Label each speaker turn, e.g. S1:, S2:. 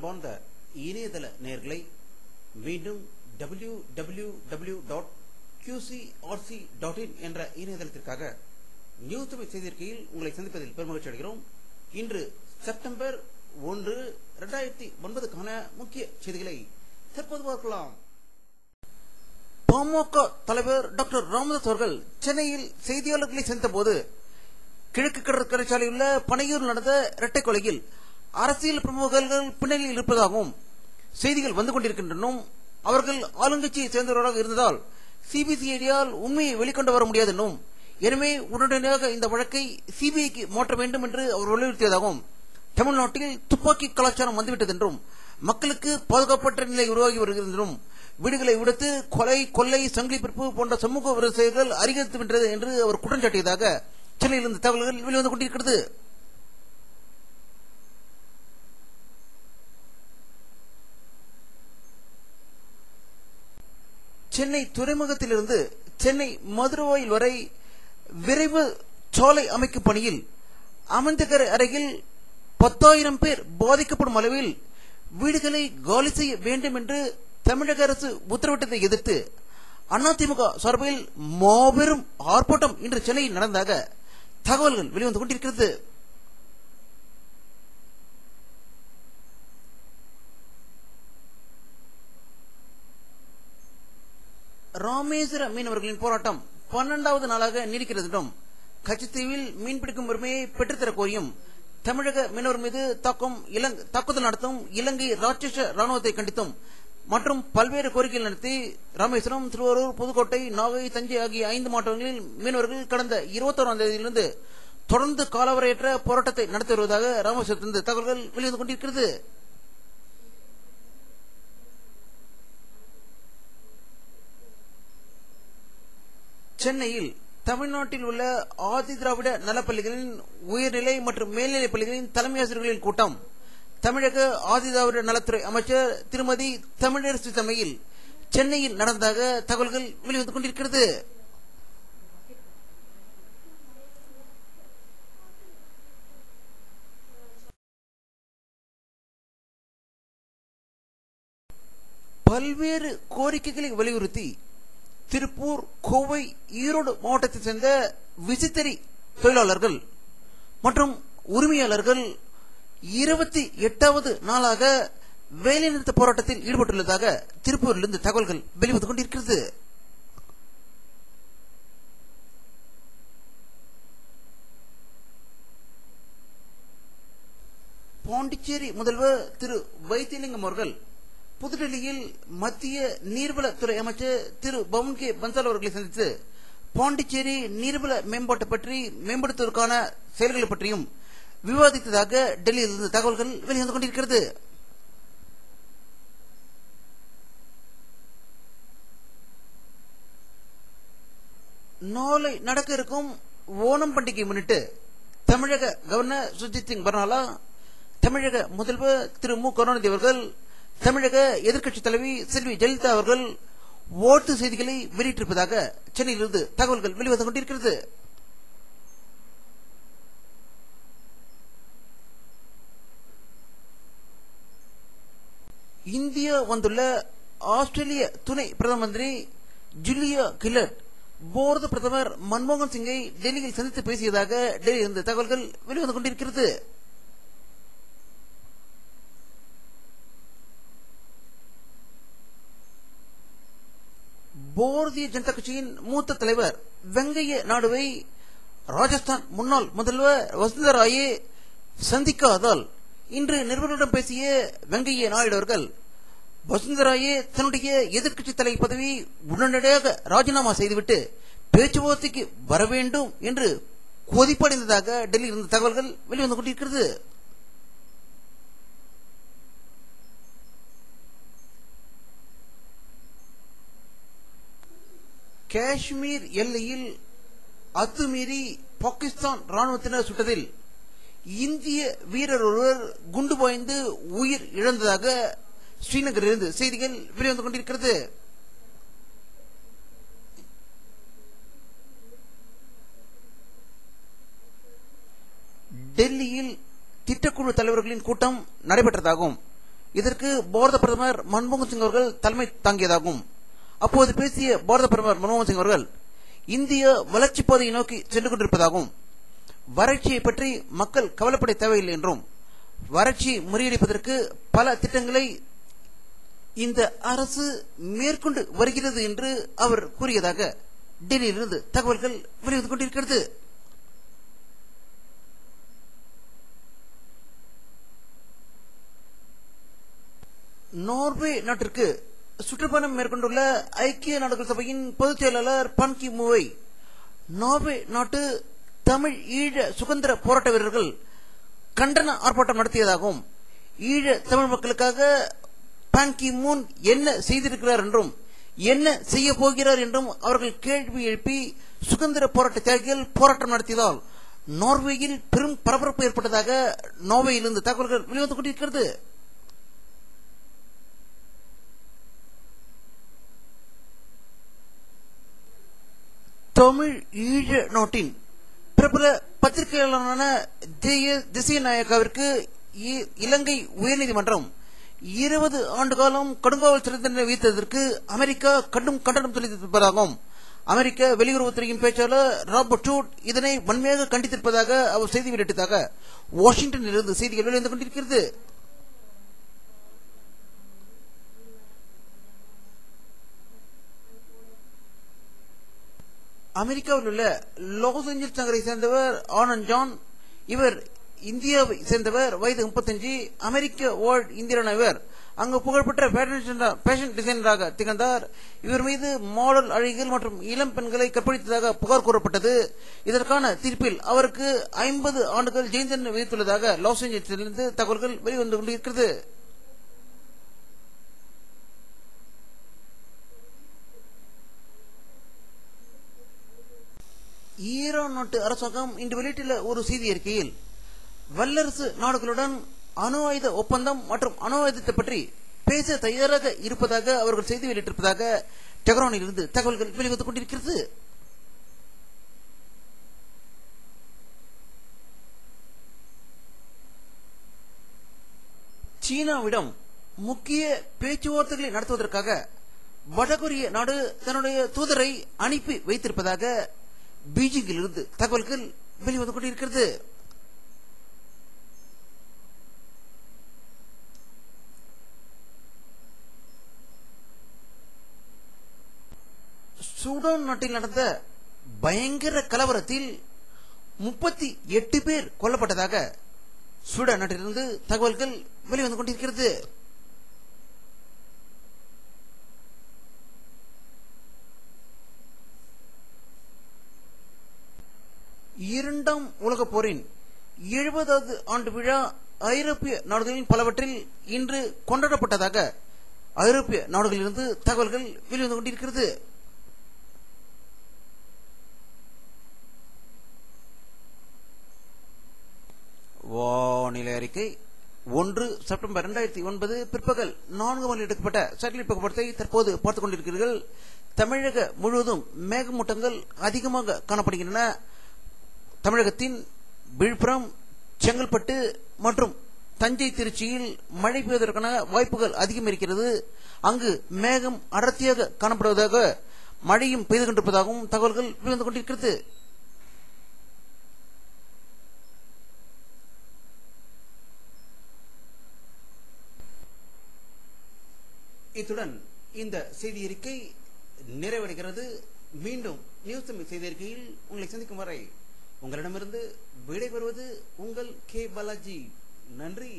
S1: அன்பார்ந்த இணையதள நேயர்களை மீண்டும் www.qcrc.in என்ற இணையதளத்திற்காக நியூஸ் தமிழ் செய்திருக்கையில் உங்களை சந்திப்பதில் பெருமகிழ்ச்சி அடைகிறோம். இன்று செப்டம்பர் 1, 2009க்கான முக்கிய செய்திகளை தற்போது பார்க்கலாம். பாமக தலைவர் டாக்டர் ராமதாஸ் அவர்கள் சென்னையில் செய்தியாளர்களை சந்தித்த போது கிழக்கு கடற்கரை சாலையில் உள்ள பனையூரில் நடந்த இரட்டை கொலையில் அரசியல் பிரமுகர்கள் பின்னணியில் இருப்பதாகவும் செய்திகள் வந்து கொண்டிருக்கின்றனும் அவர்கள் ஆளுங்கட்சியை சேர்ந்தவர்களாக இருந்ததால் சிபிசிஐடியால் உண்மையை வெளிக்கொண்டு வர முடியாது என்றும் எனவே உடனடியாக இந்த வழக்கை சிபிஐக்கு மாற்ற வேண்டும் என்று அவர் வலியுறுத்தியதாகவும் தமிழ்நாட்டில் துப்பாக்கி கலாச்சாரம் வந்துவிட்டது என்றும் மக்களுக்கு பாதுகாப்பற்ற நிலை உருவாகி வருகிறது என்றும் வீடுகளை விடுத்து கொலை கொள்ளை சங்கிலி பிறப்பு போன்ற சமூக விரோத செயல்கள் அதிகரித்து விட்டது என்று அவர் குற்றம் சாட்டியதாக சென்னையில் இருந்த தகவல்கள் வெளிவந்து கொண்டிருக்கிறது. சென்னை துறைமுகத்திலிருந்து சென்னை மதுரவாயில் வரை விரைவு சாலை அமைக்கும் பணியில் அமிர்தகரை அருகில் 10,000 பேர் பாதிக்கப்படும் அளவில் வீடுகளை காலி செய்ய வேண்டும் என்று தமிழக அரசு உத்தரவிட்டதை எதிர்த்து அதிமுக சார்பில் மாபெரும் ஆர்ப்பாட்டம் இன்று சென்னையில் நடந்ததாக தகவல்கள் வெளிவந்து கொண்டிருக்கிறது. ராமேஸ்வர மீனவர்களின் போராட்டம் 12வது நாளாக நீடிக்கிறது என்றும் கச்சத்தீவில் மீன்பிடிக்கும் உரிமையை பெற்றுத்தரக் கோரியும் தமிழக மீனவர் மீது தாக்குதல் நடத்தும் இலங்கை ராட்சச ராணுவத்தை கண்டித்தும் மற்றும் பல்வேறு கோரிக்கைகள் நடத்தி ராமேஸ்வரம், திருவாரூர், புதுக்கோட்டை, நாகை, தஞ்சை ஆகிய 5 மாவட்டங்களில் மீனவர்கள் கடந்த 21ஆம் தேதியிலிருந்து தொடர்ந்து காலவரையற்ற போராட்டத்தை நடத்தி வருவதாக ராமேஸ்வரத்திலிருந்து தகவல்கள் வெளிவந்து கொண்டிருக்கிறது. சென்னையில் தமிழ்நாட்டில் உள்ள ஆதி திராவிட நலப்பள்ளிகளின் உயர்நிலை மற்றும் மேல்நிலைப் பள்ளிகளின் தலைமை ஆசிரியர்களின் கூட்டம் தமிழக ஆதி திராவிட நலத்துறை அமைச்சர் திருமதி தமிழரசி தலைமையில் சென்னையில் நடந்ததாக தகவல்கள் வெளிவந்து கொண்டிருக்கிறது. பல்வேறு கோரிக்கைகளை வலியுறுத்தி திருப்பூர், கோவை, ஈரோடு மாவட்டத்தைச் சேர்ந்த விசைத்தறி தொழிலாளர்கள் மற்றும் உரிமையாளர்கள் 28வது நாளாக வேலைநிறுத்த போராட்டத்தில் ஈடுபட்டுள்ளதாக திருப்பூரிலிருந்து தகவல்கள் வெளிவந்து கொண்டிருக்கிறது. பாண்டிச்சேரி முதல்வர் திரு வைத்தியலிங்கம் அவர்கள் புதுடெல்லியில் மத்திய நீர்வளத்துறை அமைச்சர் திரு பவன் கே பன்சால் அவர்களை சந்தித்து பாண்டிச்சேரி நீர்வள மேம்பாட்டு பற்றி மேம்படுத்துவதற்கான செயல்களை பற்றியும் விவாதித்ததாக டெல்லியில் இருந்து தகவல்கள் வெளிவந்து கொண்டிருக்கிறது. நாளை நடக்க இருக்கும் ஓணம் பண்டிகை முன்னிட்டு தமிழக கவர்னர் சுர்ஜித் சிங் பர்னாலா, தமிழக முதல்வர் திரு மு கருணாநிதி அவர்கள், தமிழக எதிர்க்கட்சி தலைவி செல்வி ஜெயலலிதா அவர்கள் ஓட்டு செய்திகளை வெளியிட்டிருப்பதாக சென்னையிலிருந்து தகவல்கள் வெளிவந்து கொண்டிருக்கிறது. இந்தியா வந்துள்ள ஆஸ்திரேலிய துணை பிரதம மந்திரி ஜூலியா கில்லர்ட் பாரத பிரதமர் மன்மோகன் சிங்கை டெல்லியில் சந்தித்து பேசியதாக டெல்லியிலிருந்து தகவல்கள் வெளிவந்து கொண்டிருக்கிறது. பாரதிய ஜனதா கட்சியின் மூத்த தலைவர் வெங்கைய நாயுடுவை ராஜஸ்தான் முன்னாள் முதல்வர் வசுந்தரா ராயே சந்திக்காதால் இன்று நிருபர்களிடம் பேசிய வெங்கைய நாயுடு அவர்கள் வசுந்தரா ராயே தன்னுடைய எதிர்க்கட்சி தலைவர் பதவி உடனடியாக ராஜினாமா செய்துவிட்டு பேச்சுவார்த்தைக்கு வர வேண்டும் என்று கொதிப்படைந்ததாக டெல்லியில் இருந்த தகவல்கள் வெளிவந்து கொண்டிருக்கிறது. காஷ்மீர் எல்லையில் அத்துமீறி பாகிஸ்தான் ராணுவத்தினர் சுட்டதில் இந்திய வீரர் ஒருவர் குண்டு பாய்ந்து உயிர் இழந்ததாக ஸ்ரீநகரிலிருந்து செய்திகள் வெளிவந்து கொண்டிருக்கிறது. டெல்லியில் திட்டக்குழு தலைவர்களின் கூட்டம் நடைபெற்றதாகவும் இதற்கு பாரத பிரதமர் மன்மோகன் சிங் அவர்கள் தலைமை தாங்கியதாகும். அப்போது பேசிய பாரத பிரதமர் மன்மோகன் சிங் அவர்கள் இந்திய வளர்ச்சி பாதையை நோக்கி சென்று கொண்டிருப்பதாகவும், வறட்சியை பற்றி மக்கள் கவலைப்பட தேவையில்லை என்றும், வறட்சியை முறியடிப்பதற்கு பல திட்டங்களை இந்த அரசு மேற்கொண்டு வருகிறது என்று அவர் கூறியதாக டெல்லியிலிருந்து தகவல்கள் வெளிவந்து கொண்டிருக்கிறது. நார்வே நாட்டிற்கு சுற்றுப்பயணம் மேற்கொண்டுள்ள ஐக்கிய நாடுகள் சபையின் பொதுச் செயலாளர் பான் கி மூனை நார்வே நாட்டு தமிழ் ஈழ சுதந்திர போராட்ட வீரர்கள் கண்டன ஆர்ப்பாட்டம் நடத்தியதாகவும், ஈழ தமிழ் மக்களுக்காக பான் கி மூன் என்ன செய்திருக்கிறார் என்றும் என்ன செய்ய போகிறார் என்றும் அவர்கள் கேள்வி எழுப்பி சுதந்திர போராட்ட தியாகிகள் போராட்டம் நடத்தியதால் நார்வேயில் பெரும் பரபரப்பு ஏற்பட்டதாக நார்வேயிலிருந்து தகவல்கள் வெளிவந்து கொண்டிருக்கிறது. தமிழ் ஈழ நாட்டின் பிரபல பத்திரிகையாளரான திசைநாயக்காவிற்கு இலங்கை உயர்நீதிமன்றம் 20 ஆண்டு காலம் கடுங்காவல் சிறை தண்டனை விதித்ததற்கு அமெரிக்கா கடும் கண்டனம் தெரிவித்திருப்பதாகவும், அமெரிக்க வெளியுறவுத்துறையின் பேச்சாளர் ராபர்ட் வுட் இதனை வன்மையாக கண்டித்திருப்பதாக அவர் செய்தி வெளியிட்டதாக வாஷிங்டனில் இருந்து செய்திகள் வெளிவந்து கொண்டிருக்கிறது. அமெரிக்காவில் உள்ள லாஸ் ஏஞ்சல்ஸ் நகரை சேர்ந்தவர் ஆனந்த் ஜான். இவர் இந்தியாவை சேர்ந்தவர், வயது 35, அமெரிக்க வாழ் இந்தியரான இவர் அங்கு புகழ்பெற்ற பேஷன் டிசைனராக திகழ்ந்தார். இவர் மீது மாடல் அழகிகள் மற்றும் இளம் பெண்களை கற்பழித்ததாக புகார் கூறப்பட்டது. இதற்கான தீர்ப்பில் அவருக்கு 50 ஆண்டுகள் ஜெயில் தண்டனை விதித்துள்ளதாக லாஸ் ஏஞ்சல்ஸிலிருந்து தகவல்கள் வெளிவந்து கொண்டிருக்கிறது. ஈரான் நாட்டு அரசாங்கம் இன்று வெளியிட்டுள்ள ஒரு செய்தி அறிக்கையில் வல்லரசு நாடுகளுடன் அணு ஆயுத ஒப்பந்தம் மற்றும் அணு ஆயுதத்தை பற்றி பேச தயாராக இருப்பதாக அவர்கள் செய்தி வெளியிட்டிருப்பதாக டெஹ்ரானில் இருந்து தகவல்கள் வெளிவந்து கொண்டிருக்கிறது. சீனாவிடம் முக்கிய பேச்சுவார்த்தைகளை நடத்துவதற்காக வடகொரிய நாடு தன்னுடைய தூதரை அனுப்பி வைத்திருப்பதாக பீஜிங்கில் இருந்து தகவல்கள் வெளிவந்து கொண்டிருக்கிறது. சூடான் நாட்டில் நடந்த பயங்கர கலவரத்தில் 38 பேர் கொல்லப்பட்டதாக சூடான் நாட்டிலிருந்து தகவல்கள் வெளிவந்து கொண்டிருக்கிறது. இரண்டாம் உலக போரின் 70வது ஆண்டு விழா ஐரோப்பிய நாடுகளின் பலவற்றில் இன்று கொண்டாடப்பட்டதாக ஐரோப்பிய நாடுகளிலிருந்து தகவல்கள் வெளிவந்து கொண்டிருக்கிறது. வானிலை அறிக்கை 1 செப்டம்பர் 2009 பிற்பகல் 4 மணி எடுக்கப்பட்ட சேட்டலைட் புகைப்படத்தை தற்போது பார்த்துக் கொண்டிருக்கிறீர்கள். தமிழக முழுவதும் மேகமூட்டங்கள் அதிகமாக காணப்படுகின்றன. தமிழகத்தின் விழுப்புரம், செங்கல்பட்டு மற்றும் தஞ்சை, திருச்சியில் மழை பெய்வதற்கான வாய்ப்புகள் அதிகம் இருக்கிறது. அங்கு மேகம் அடர்த்தியாக காணப்படுவதாக, மழையும் பெய்து கொண்டிருப்பதாகவும் தகவல்கள் வெளிவந்து கொண்டிருக்கிறது. இத்துடன் இந்த செய்தி அறிக்கை நிறைவடைகிறது. மீண்டும் நியூஸ் தமிழ் செய்தி அறிக்கையில் உங்களை சந்திக்கும் வரை உங்களிடமிருந்து விடைபெறுவது உங்கள் கே பாலாஜி. நன்றி.